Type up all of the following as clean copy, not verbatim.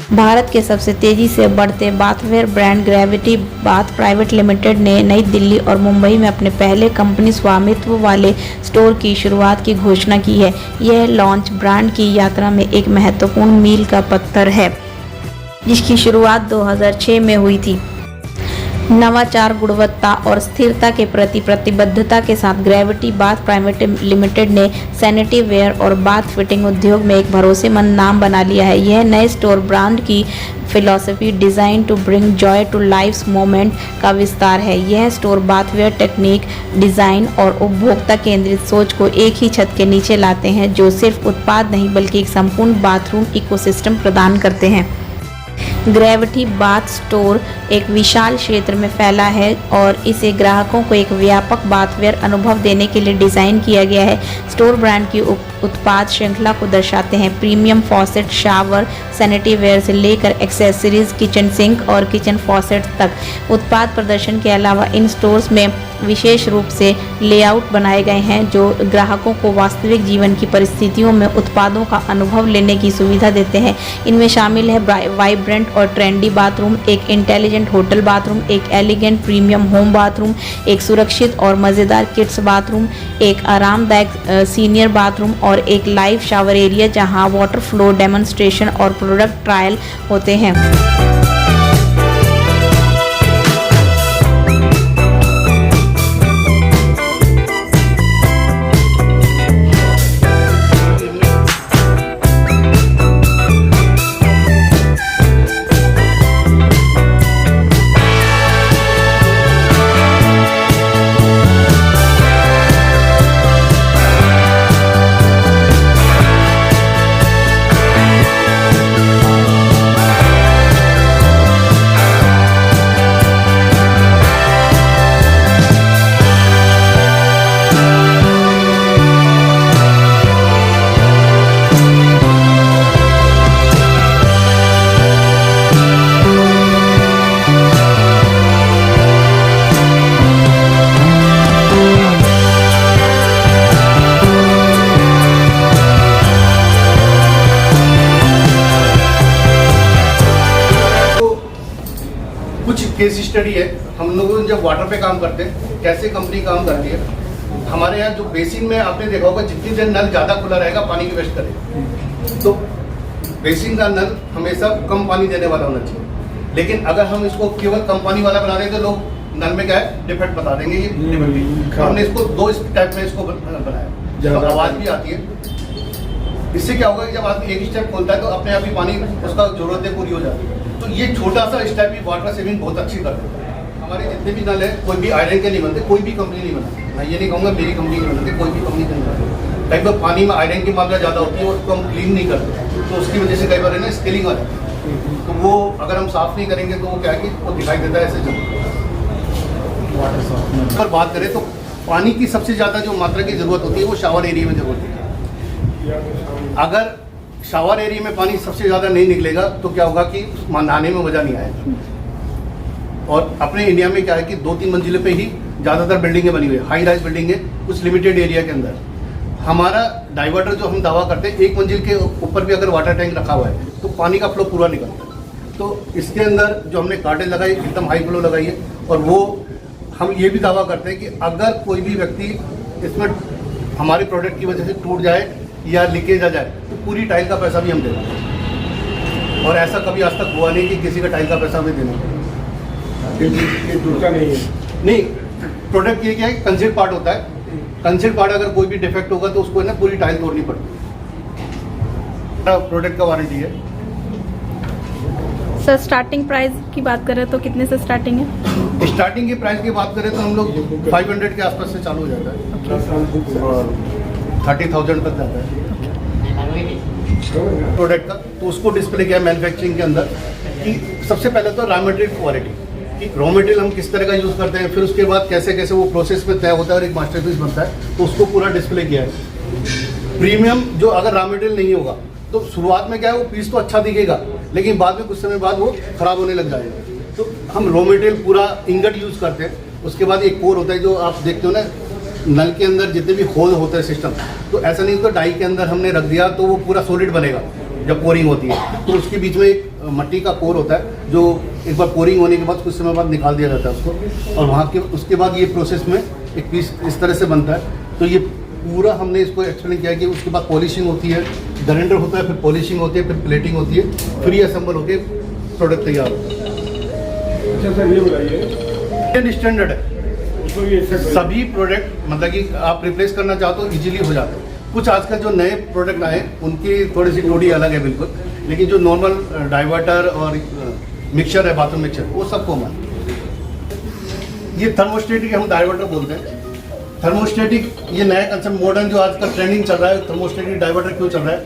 भारत के सबसे तेजी से बढ़ते bathware brand gravity bath private limited ने नई दिल्ली और मुंबई में अपने पहले कंपनी स्वामित्व वाले स्टोर की शुरुआत की घोषणा की है। यह लॉन्च ब्रांड की यात्रा में एक महत्वपूर्ण मील का पत्थर है, जिसकी शुरुआत 2006 में हुई थी। नवाचार, गुणवत्ता और स्थिरता के प्रति प्रतिबद्धता के साथ ग्रेविटी बाथ प्राइवेट लिमिटेड ने सैनिटरी वेयर और बाथ फिटिंग उद्योग में एक भरोसेमंद नाम बना लिया है। यह नए स्टोर ब्रांड की philosophy design to bring joy to life's moment का विस्तार है। यह स्टोर बाथवेयर टेक्निक, डिज़ाइन और उपभोक्ता केंद्रित सोच को एक ही छत के नीचे लाते हैं, जो सिर्फ उत्पाद नहीं बल्कि एक संपूर्ण बाथरूम इकोसिस्टम प्रदान करते हैं। ग्रेविटी बाथ स्टोर एक विशाल क्षेत्र में फैला है और इसे ग्राहकों को एक व्यापक बाथवेयर अनुभव देने के लिए डिज़ाइन किया गया है। स्टोर ब्रांड की उत्पाद श्रृंखला को दर्शाते हैं premium faucet, shower, sanitary ware से लेकर एक्सेसरीज, किचन सिंक और किचन फॉसेट तक। उत्पाद प्रदर्शन के अलावा इन स्टोर्स में विशेष रूप से लेआउट बनाए गए हैं जो ग्राहकों को वास्तविक जीवन की परिस्थितियों में उत्पादों का अनुभव लेने की सुविधा देते हैं। इनमें शामिल है वाइब्रेंट और ट्रेंडी बाथरूम, एक इंटेलिजेंट होटल बाथरूम, एक एलिगेंट प्रीमियम होम बाथरूम, एक सुरक्षित और मज़ेदार किड्स बाथरूम, एक आरामदायक सीनियर बाथरूम और एक लाइव शावर एरिया जहां वाटर फ्लो डेमोन्स्ट्रेशन और प्रोडक्ट ट्रायल होते हैं। कुछ केस स्टडी है, हम लोग जब वाटर पे काम करते हैं कैसे कंपनी काम करती है। हमारे यहाँ जो बेसिन में आपने देखा होगा जितनी देर नल ज़्यादा खुला रहेगा पानी की वेस्ट करेगा, तो बेसिन का नल हमेशा कम पानी देने वाला होना चाहिए। लेकिन अगर हम इसको केवल कम पानी वाला बना दें तो लोग नल में क्या है डिफेक्ट बता देंगे, ये डिफेक्ट। हमने इसको दो टाइप में इसको बनाया, तो आवाज़ भी आती है। इससे क्या होगा कि जब आदमी एक स्टेप खोलता है तो अपने आप ही पानी उसका जरूरतें पूरी हो जाती है। तो ये छोटा सा स्टेप भी वाटर सेविंग बहुत अच्छी कर देता है। हमारे जितने भी नल है कोई भी आयरन के नहीं बनते, कोई भी कंपनी नहीं बनाती। मैं ये नहीं कहूँगा मेरी कंपनी नहीं बनाती, कोई भी कंपनी नहीं बनाती। कई बार पानी में आयरन की मात्रा ज़्यादा होती है और उसको हम क्लीन नहीं करते, तो उसकी वजह से कई बार है ना स्केलिंग आ जाती है। तो वो अगर हम साफ़ नहीं करेंगे तो वो क्या है कि वो दिखाई देता है ऐसे जब वाटर साफ। अगर बात करें तो पानी की सबसे ज़्यादा जो मात्रा की ज़रूरत होती है वो शावर एरिया में ज़रूरत होती है। अगर शावर एरिया में पानी सबसे ज़्यादा नहीं निकलेगा तो क्या होगा कि नहाने में मज़ा नहीं आएगा। और अपने इंडिया में क्या है कि 2-3 मंजिलों पे ही ज़्यादातर बिल्डिंगें बनी हुई है, हाई राइज बिल्डिंग है कुछ लिमिटेड एरिया के अंदर। हमारा डाइवर्टर जो हम दावा करते हैं 1 मंजिल के ऊपर भी अगर वाटर टैंक रखा हुआ है तो पानी का फ्लो पूरा निकलता है। तो इसके अंदर जो हमने कार्टेज लगाई एकदम हाई फ्लो लगाई है, और वो हम ये भी दावा करते हैं कि अगर कोई भी व्यक्ति इसमें हमारे प्रोडक्ट की वजह से टूट जाए या लीकेज आ जाए तो पूरी टाइल का पैसा भी हम देते हैं। और ऐसा कभी आज तक हुआ नहीं कि किसी का टाइल का पैसा हमें देना टूटता नहीं है। नहीं, प्रोडक्ट ये क्या है कंसीड पार्ट होता है, कंसीड पार्ट अगर कोई भी डिफेक्ट होगा तो उसको है ना पूरी टाइल तोड़नी पड़ती है। प्रोडक्ट का वारंटी है। सर स्टार्टिंग प्राइस की बात करें तो कितने से स्टार्टिंग है? स्टार्टिंग की प्राइस की बात करें तो हम लोग 500 के आसपास से चालू हो जाता है और 30,000 तक जाता है प्रोडक्ट का। तो उसको डिस्प्ले किया मैन्युफैक्चरिंग के अंदर कि सबसे पहले तो रॉ मटेरियल क्वालिटी, कि रॉ मटेरियल हम किस तरह का यूज़ करते हैं, फिर उसके बाद कैसे कैसे वो प्रोसेस में तय होता है और एक मास्टरपीस बनता है, तो उसको पूरा डिस्प्ले किया है। प्रीमियम जो अगर रॉ मटेरियल नहीं होगा तो शुरुआत में क्या है वो पीस तो अच्छा दिखेगा लेकिन बाद में कुछ समय बाद वो खराब होने लग जाएगा। तो हम रॉ मटेरियल पूरा इंगट यूज़ करते हैं। उसके बाद एक कोर होता है जो आप देखते हो ना नल के अंदर जितने भी होल होता है सिस्टम, तो ऐसा नहीं तो डाई के अंदर हमने रख दिया तो वो पूरा सॉलिड बनेगा, जब पोरिंग होती है तो उसके बीच में एक मट्टी का कोर होता है जो एक बार पोरिंग होने के बाद कुछ समय बाद निकाल दिया जाता है उसको, और वहाँ के उसके बाद ये प्रोसेस में एक पीस इस तरह से बनता है। तो ये पूरा हमने इसको एक्सप्लेन किया कि उसके बाद पॉलिशिंग होती है, ग्राइंडर होता है, फिर पॉलिशिंग होती है, फिर प्लेटिंग होती है, फिर ये असेंबल होकर प्रोडक्ट तैयार होता है। अच्छा सर, ये बताइए, इंडियन स्टैंडर्ड है, तो ये सभी प्रोडक्ट मतलब कि आप रिप्लेस करना चाहो तो इजीली हो जाता है। कुछ आजकल जो नए प्रोडक्ट आए उनकी थोड़ी सी टोडी अलग है बिल्कुल, लेकिन जो नॉर्मल डाइवर्टर और मिक्सचर है, बाथरूम मिक्सचर, वो सब कॉमन। ये थर्मोस्टेटिक हम डाइवर्टर बोलते हैं। थर्मोस्टेटिक ये नया कंसेप्ट मॉडर्न जो आजकल ट्रेंडिंग चल रहा है, थर्मोस्टेटिक डाइवर्टर क्यों चल रहा है?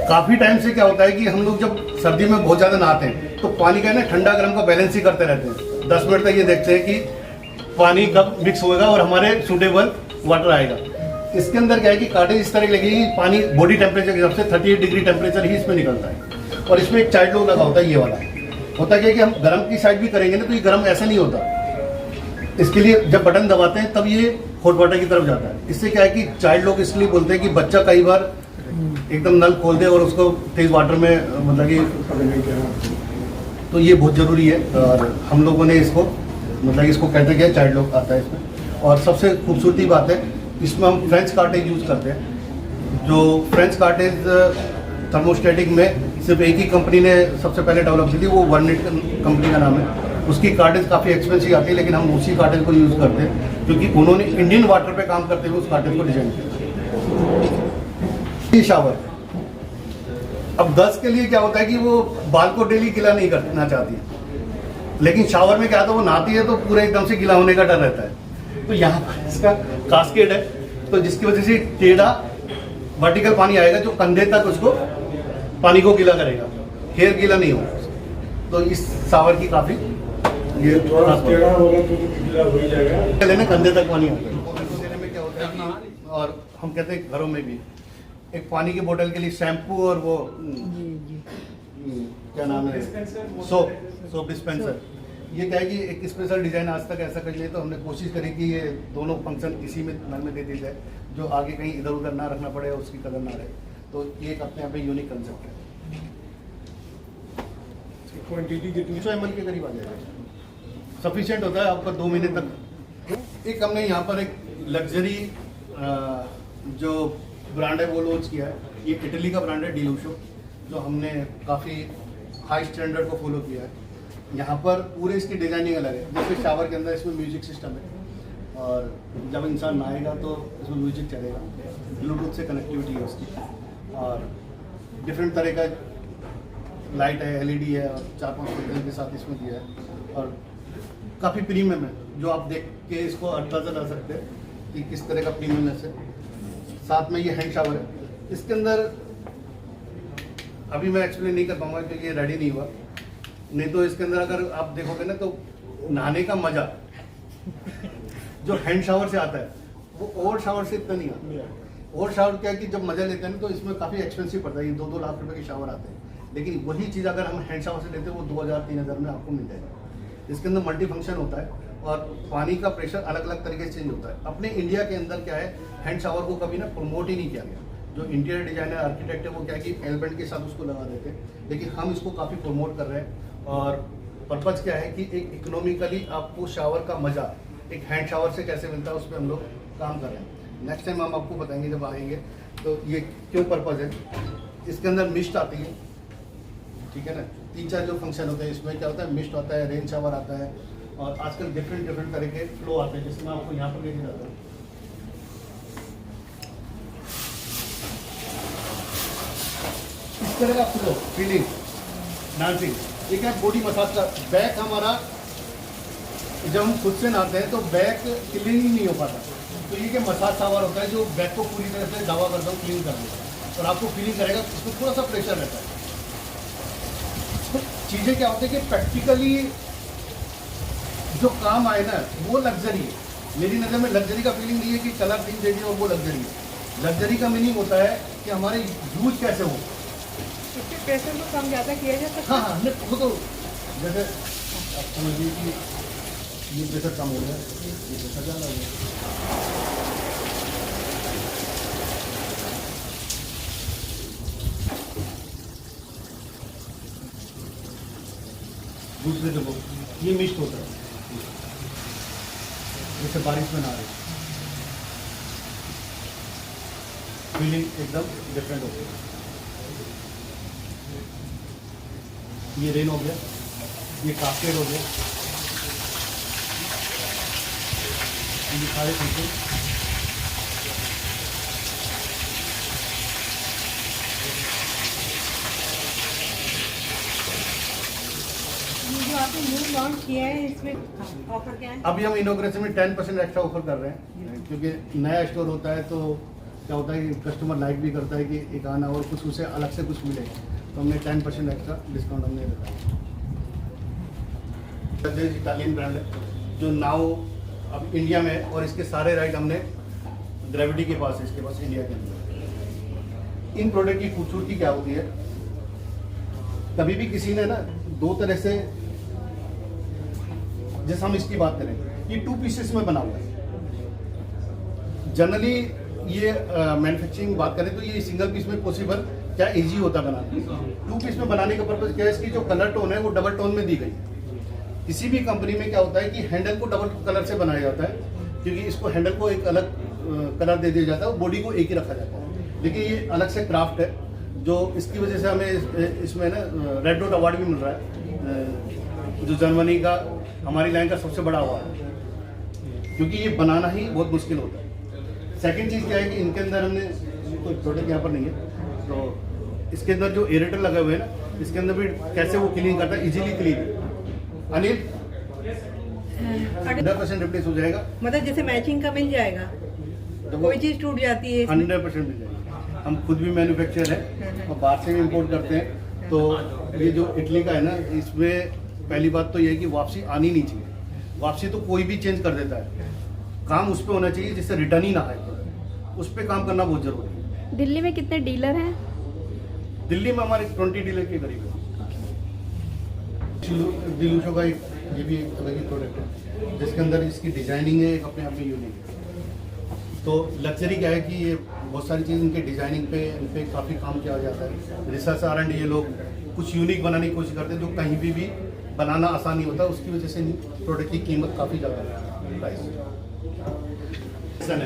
काफ़ी टाइम से क्या होता है कि हम लोग जब सर्दी में बहुत ज़्यादा नहाते हैं तो पानी का है ना ठंडा गर्म का बैलेंस ही करते रहते हैं। 10 मिनट तक ये देखते हैं कि पानी कब मिक्स होएगा और हमारे सूटेबल वाटर आएगा। इसके अंदर क्या है कि काटेज इस तरह लगेगी, पानी बॉडी टेम्परेचर के हिसाब से 38 डिग्री टेम्परेचर ही इसमें निकलता है, और इसमें एक चाइल्ड लॉक लगा होता है। ये वाला होता क्या है कि हम गर्म की साइड भी करेंगे ना तो ये गर्म ऐसा नहीं होता, इसके लिए जब बटन दबाते हैं तब ये हॉट वाटर की तरफ जाता है। इससे क्या है कि चाइल्ड लॉक इसलिए बोलते हैं कि बच्चा कई बार एकदम नल खोल दे और उसको तेज वाटर में मतलब कि, तो ये बहुत ज़रूरी है। और हम लोगों ने इसको मतलब इसको कहते क्या चाइल्ड लॉक आता है इसमें। और सबसे खूबसूरती बात है इसमें हम फ्रेंच कार्टेज यूज़ करते हैं। जो फ्रेंच कार्टेज थर्मोस्टेटिक में सिर्फ एक ही कंपनी ने सबसे पहले डेवलप की थी, वो वर्निट कंपनी का नाम है। उसकी कार्टेज काफ़ी एक्सपेंसिव आती है, लेकिन हम उसी कार्टेज को यूज़ करते हैं क्योंकि उन्होंने इंडियन वाटर पे काम करते हुए उस कार्टेज को डिजाइन किया। शावर अब गर्ल्स के लिए क्या होता है कि वो बाल को डेली गीला नहीं करना चाहती है, लेकिन शावर में क्या तो वो नहाती है तो पूरे एकदम से गीला होने का डर रहता है। तो यहाँ पर इसका कास्केड है, तो जिसकी वजह से टेढ़ा वर्टिकल पानी आएगा जो कंधे तक उसको पानी को गीला करेगा, हेयर गीला नहीं होगा। तो इस शावर की काफ़ी ये टेढ़ा होगा तो गीला हो ही जाएगा, लेने कंधे तक पानी आता है। में क्या होता है कि, और हम कहते हैं घरों में भी एक पानी की बोतल के लिए शैम्पू और वो क्या नाम है, सोप डिस्पेंसर। ये क्या है कि एक स्पेशल डिजाइन आज तक ऐसा कर लिए, तो हमने कोशिश करी कि ये दोनों फंक्शन इसी में नल में दे दी जाए, जो आगे कहीं इधर उधर ना रखना पड़े और उसकी कलर ना रहे। तो ये एक अपने यहाँ पे यूनिक कंसेप्ट है। क्वांटिटी कितनी 200 ml के करीब आ जाएगा, सफिशिएंट होता है आपका 2 महीने तक। एक हमने यहाँ पर एक लग्जरी जो ब्रांड है वो लॉन्च किया है। ये इटली का ब्रांड है डिलूशो, जो हमने काफ़ी हाई स्टैंडर्ड को फॉलो किया है। यहाँ पर पूरे इसकी डिजाइनिंग अलग है। जैसे शावर के अंदर इसमें म्यूजिक सिस्टम है, और जब इंसान नहाएगा तो इसमें म्यूजिक चलेगा, ब्लूटूथ से कनेक्टिविटी है उसकी, और डिफरेंट तरह का लाइट है, एलईडी है, और 4-5 फीचर के साथ इसमें दिया है, और काफ़ी प्रीमियम है, जो आप देख के इसको अंदाजा ला सकते हैं कि किस तरह का प्रीमियमनेस है। साथ में ये हैंड शावर है। इसके अंदर अभी मैं एक्सप्लेन नहीं कर पाऊंगा क्योंकि ये रेडी नहीं हुआ, नहीं तो इसके अंदर अगर आप देखोगे ना तो नहाने का मजा जो हैंड शावर से आता है वो और शावर से इतना नहीं आता। और शावर क्या है कि जब मजा लेते हैं ना तो इसमें काफ़ी एक्सपेंसिव पड़ता है, ये 2-2 लाख रुपए के शावर आते हैं, लेकिन वही चीज़ अगर हम हैंड शावर से लेते हैं वो 2000-3000 में आपको मिल जाएगा। इसके अंदर मल्टी फंक्शन होता है और पानी का प्रेशर अलग अलग तरीके से चेंज होता है। अपने इंडिया के अंदर क्या है, हैंड शावर को कभी ना प्रमोट ही नहीं किया गया। जो इंटीरियर डिजाइनर आर्किटेक्ट है वो क्या है कि एलिमेंट के साथ उसको लगा देते हैं, लेकिन हम इसको काफ़ी प्रमोट कर रहे हैं। और पर्पज़ क्या है कि एक इकोनॉमिकली आपको शावर का मज़ा एक हैंड शावर से कैसे मिलता है, उस पर हम लोग काम कर रहे हैं। नेक्स्ट टाइम हम आपको बताएंगे जब आएंगे तो ये क्यों पर्पज़ है। इसके अंदर मिस्ट आती है, ठीक है ना, 3-4 जो फंक्शन होते हैं इसमें क्या होता है, मिस्ट आता है, रेन शावर आता है, और आजकल डिफरेंट तरह के फ्लो आते हैं, जिसमें आपको यहाँ पर लेके जाता हूँ। इस तरह का फ्लो, फीलिंग, डांसिंग, ये क्या बॉडी मसाज का। बैक हमारा जब हम खुद से नहाते हैं तो बैक क्लीन ही नहीं हो पाता, तो ये क्या मसाज शावर होता है जो बैक को पूरी तरह से दावा करता हूँ क्लीन कर देता है, और आपको फीलिंग करेगा इसमें थोड़ा सा प्रेशर रहता है। तो चीज़ें क्या होती है कि प्रैक्टिकली जो काम आए ना वो लग्जरी है। मेरी नज़र में लग्जरी का फीलिंग नहीं है कि कलर थीम दे दी और वो लग्जरी है। लग्जरी का मीनिंग होता है कि हमारे यूज कैसे हो, इसके प्रेशर को कम ज़्यादा किया जा सकता है। हाँ हाँ, वो तो जैसे आप समझिए कि ये प्रेशर कम हो गया, ये प्रेशर ज़्यादा हो गया। दूसरे जगहों ये मिस्ट होता है, जैसे बारिश में ना रहे, फीलिंग एकदम डिफरेंट होती है। ये रेन हो गया, ये कास्केड हो गया, ये सारे चीजें ये जो आपने न्यू लॉन्च किया है इसमें ऑफर क्या है? अभी हम इनोग्रेशन में 10% एक्स्ट्रा ऑफर कर रहे हैं, क्योंकि नया स्टोर होता है तो क्या होता है कि कस्टमर लाइक भी करता है कि एक आना और कुछ उसे अलग से कुछ मिले, तो हमने 10% एक्स्ट्रा डिस्काउंट हमने रखा है। इटालियन ब्रांड है जो नाउ अब इंडिया में, और इसके सारे राइड हमने ग्रेविटी के पास है, इसके पास इंडिया के अंदर। इन प्रोडक्ट की खूबसूरती क्या होती है, कभी भी किसी ने ना दो तरह से, जैसे हम इसकी बात करें, ये 2 पीसेस में बना हुआ है। जनरली ये मैन्युफैक्चरिंग बात करें तो ये सिंगल पीस में पॉसिबल क्या इजी होता है बनाना। 2 पीस में बनाने का पर्पज क्या है, इसकी जो कलर टोन है वो डबल टोन में दी गई है। किसी भी कंपनी में क्या होता है कि हैंडल को डबल कलर से बनाया जाता है, क्योंकि इसको हैंडल को एक अलग कलर दे दिया जाता है और बॉडी को एक ही रखा जाता है। लेकिन ये अलग से क्राफ्ट है, जो इसकी वजह से हमें इसमें ना रेड डॉट अवार्ड भी मिल रहा है, जो जर्मनी का हमारी लाइन का सबसे बड़ा अवार्ड है, क्योंकि ये बनाना ही बहुत मुश्किल होता है। सेकंड चीज़ क्या है कि इनके अंदर हमने कोई प्रोडक्ट यहाँ पर नहीं है, तो इसके अंदर जो एरेटर लगे हुए हैं ना, इसके अंदर भी कैसे वो क्लीन करता है, इजीली क्लीन। अनिल 100% रिप्लेस हो जाएगा, मतलब जैसे मैचिंग का मिल जाएगा, कोई चीज टूट जाती है इसमें? 100% मिल जाएगा। हम खुद भी मैन्युफैक्चर है और बाहर से भी इम्पोर्ट करते हैं। तो ये जो इटली का है ना, इसमें पहली बात तो ये है कि वापसी आनी नहीं चाहिए। वापसी तो कोई भी चेंज कर देता है, काम उस पर होना चाहिए जिससे रिटर्न ही ना आए, उस पर काम करना बहुत जरूरी है। दिल्ली में कितने डीलर हैं? दिल्ली में हमारे 20 डीलर के करीब है। दिलूशो का एक ये भी एक अलग ही प्रोडक्ट है, जिसके अंदर इसकी डिजाइनिंग है एक अपने आप में यूनिक है। तो लग्जरी क्या है कि ये बहुत सारी चीज़ इनके डिजाइनिंग पे, इन पे काफ़ी काम किया जाता है। रिसर्च R&D ये लोग कुछ यूनिक बनाने की कोशिश करते हैं, जो कहीं भी बनाना आसान नहीं होता। उसकी वजह से प्रोडक्ट की कीमत काफ़ी ज़्यादा है, प्राइस है।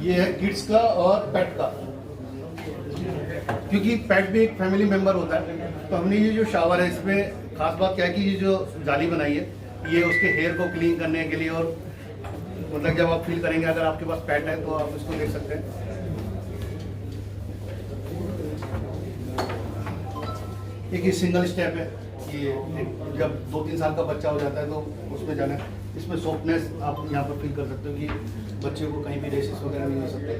ये है किड्स का और पेट का, क्योंकि पेट भी एक फैमिली मेंबर होता है। तो हमने ये जो शावर है, इसमें खास बात क्या है कि ये जो जाली बनाई है, ये उसके हेयर को क्लीन करने के लिए, और मतलब जब आप फील करेंगे अगर आपके पास पेट है तो आप इसको देख सकते हैं। एक सिंगल स्टेप है, ये जब 2-3 साल का बच्चा हो जाता है तो उसमें जाना है। इसमें सॉफ्टनेस आप यहाँ पर फील कर सकते हो कि बच्चे को कहीं भी रेशेस वगैरह नहीं हो सकते।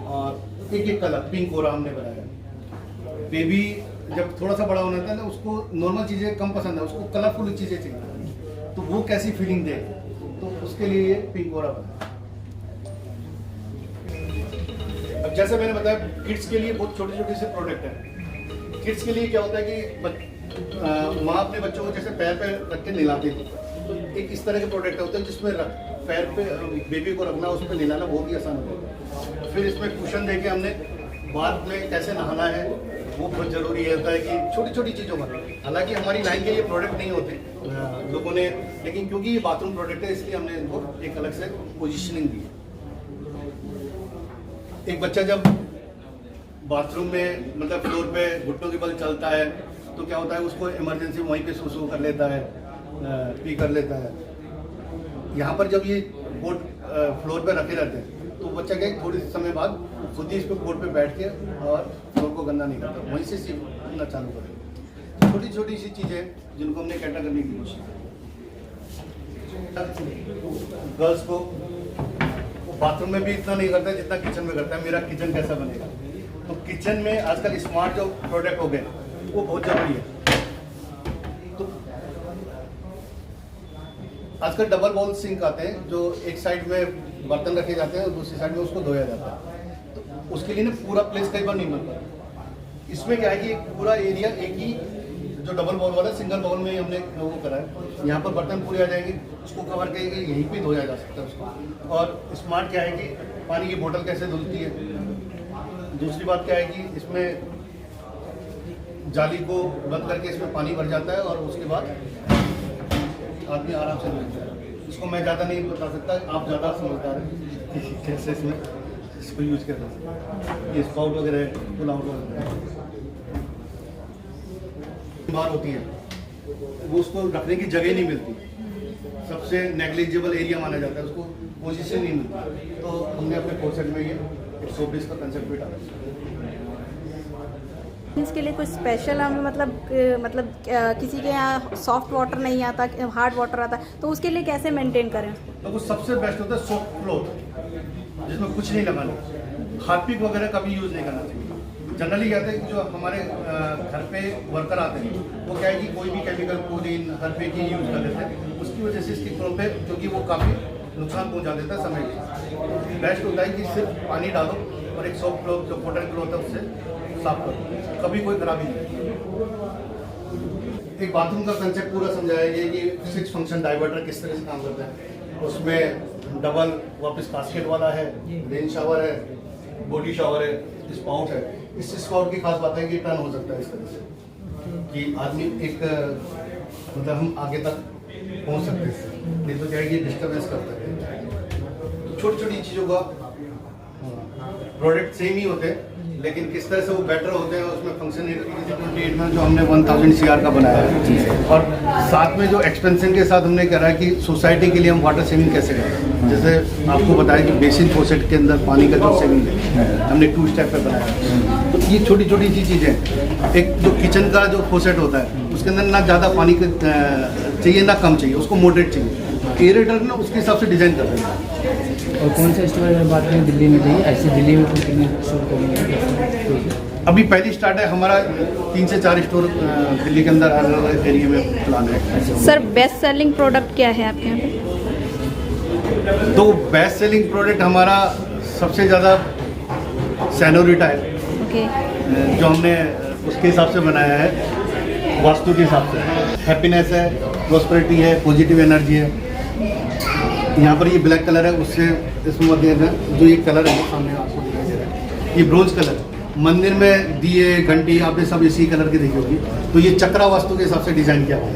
और एक कलर पिंक हो रहा हमने बनाया। बेबी जब थोड़ा सा बड़ा होना था ना, उसको नॉर्मल चीज़ें कम पसंद है, उसको कलरफुल चीज़ें चाहिए, तो वो कैसी फीलिंग दे, तो उसके लिए ये पिंक हो रहा बना। अब जैसे मैंने बताया, किड्स के लिए बहुत छोटे छोटे से प्रोडक्ट है। किड्स के लिए क्या होता है कि माँ अपने बच्चों को जैसे पैर पे रख के नहलाती थी, तो एक इस तरह के प्रोडक्ट होते हैं जिसमें पैर पे बेबी को रखना, उस पर नहलाना बहुत ही आसान होता है। फिर इसमें कुशन देके हमने बाथ में कैसे नहाना है वो बहुत ज़रूरी होता है कि छोटी छोटी चीज़ों का। हालांकि हमारी लाइन के लिए प्रोडक्ट नहीं होते लोगों ने, लेकिन क्योंकि ये बाथरूम प्रोडक्ट है इसलिए हमने इनको एक अलग से पोजीशनिंग दी है। एक बच्चा जब बाथरूम में मतलब फ्लोर पे घुटनों के बल चलता है तो क्या होता है, उसको इमरजेंसी वहीं पे सुसु कर लेता है, पी कर लेता है। यहाँ पर जब ये बोर्ड फ्लोर पे रखे रहते हैं तो बच्चा क्या थोड़ी समय बाद खुद ही इस पे बोर्ड पे बैठ के और फ्लोर को गंदा नहीं करता, वहीं से सीखना चालू करेगा। छोटी छोटी सी चीज़ें जिनको हमने कैटर करने की कोशिश की। गर्ल्स को बाथरूम में भी इतना नहीं करता जितना किचन में करता है। मेरा किचन कैसा बनेगा, तो किचन में आजकल स्मार्ट जो प्रोडक्ट हो गए वो बहुत ज़रूरी है। तो आजकल डबल बाउल सिंक आते हैं जो एक साइड में बर्तन रखे जाते हैं और दूसरी साइड में उसको धोया जाता है, तो उसके लिए ना पूरा प्लेस कई बार नहीं मिल पाता। इसमें क्या है कि पूरा एरिया एक ही जो डबल बाउल वाला सिंगल बाउल में ही हमने वो करा है। यहाँ पर बर्तन पूरे आ जाएंगे, उसको कवर करके यहीं पे धोया जा सकता है उसको। और स्मार्ट क्या है कि पानी की बोतल कैसे धुलती है। दूसरी बात क्या है कि इसमें जाली को बंद करके इसमें पानी भर जाता है और उसके बाद आदमी आराम से मिलता है। इसको मैं ज़्यादा नहीं बता सकता, आप ज़्यादा समझदार हैं कि कैसे इसमें इसको यूज करना है। ये स्पाउट वगैरह पुल आउट वगैरह बार होती है, वो उसको रखने की जगह नहीं मिलती, सबसे नेग्लिजिबल एरिया माना जाता है, उसको पोजीशन नहीं मिलती। तो हमने अपने फोरसेट में ये 120 का कंसेप्ट भी डाला। इसके लिए कुछ स्पेशल हमें मतलब किसी के यहाँ सॉफ्ट वाटर नहीं आता, हार्ड वाटर आता, तो उसके लिए कैसे मेंटेन करें? तो वो सबसे बेस्ट होता है सॉफ्ट क्लॉथ, जिसमें कुछ नहीं लगाना, हार्पिक वगैरह का भी यूज़ नहीं करना चाहिए। जनरली कहते हैं कि जो हमारे घर पे वर्कर आते हैं वो क्या है कि कोई भी केमिकल क्लोरीन हार्पिक ही यूज़ कर लेते हैं, उसकी वजह से इसकी क्लॉथ पे, क्योंकि वो काफ़ी नुकसान पहुंचा देता है समय के। बेस्ट होता है कि सिर्फ पानी डालो और एक सॉफ्ट क्लॉथ जो कॉटन क्लॉथ है उससे साफ करो, कभी कोई खराबी नहीं। एक बाथरूम का कंसेप्ट पूरा समझाया गया कि 6 फंक्शन डाइवर्टर किस तरह से काम करता है। उसमें डबल वापस कास्केट वाला है, रेन शावर है, बॉडी शावर है, स्पाउट है। इस स्पाउट की खास बात है कि टर्न हो सकता है इस तरह से कि आदमी एक मतलब हम आगे तक पहुंच सकते हैं, नहीं तो क्या है कि डिस्टर्बेंस करता है। छोटी छोटी चीज़ों का प्रोडक्ट सेम ही होते हैं, लेकिन किस तरह से वो बेटर होते हैं उसमें फंक्शनलिटी 28 में जो हमने 1000 CR का बनाया है, और साथ में जो एक्सपेंशन के साथ हमने करा है कि सोसाइटी के लिए हम वाटर सेविंग कैसे करें। जैसे आपको बताया कि बेसिन फोसेट के अंदर पानी का जो सेविंग है हमने 2 स्टेप पे बनाया है। तो ये छोटी छोटी सी चीज़ें, एक जो किचन का जो फोसेट होता है उसके अंदर ना ज़्यादा पानी चाहिए ना कम चाहिए, उसको मॉडरेट चाहिए। एरेटर ना उसके हिसाब से डिज़ाइन कर रहे हैं। और कौन सा स्टोर अगर बात करें दिल्ली में चाहिए, ऐसे दिल्ली में कितने स्टोर करेंगे? अभी पहली स्टार्ट है हमारा, 3 से 4 स्टोर दिल्ली के अंदर हर एरिया में प्लान है। सर बेस्ट सेलिंग प्रोडक्ट क्या है आपके यहाँ पे? तो बेस्ट सेलिंग प्रोडक्ट हमारा सबसे ज़्यादा सैनोरिटा है, ओके, जो हमने उसके हिसाब से बनाया है, वास्तु के हिसाब से। हैप्पीनेस है, प्रॉस्पेरिटी है, पॉजिटिव एनर्जी है। यहाँ पर ये ब्लैक कलर है, उससे इसमें मध्य जो ये कलर है सामने आपको दिखाई दे रहा है, ये ब्रोंज कलर। मंदिर में दिए घंटी आपने सब इसी कलर की देखी होगी, तो ये चक्रा वास्तु के हिसाब से डिजाइन किया हुआ है।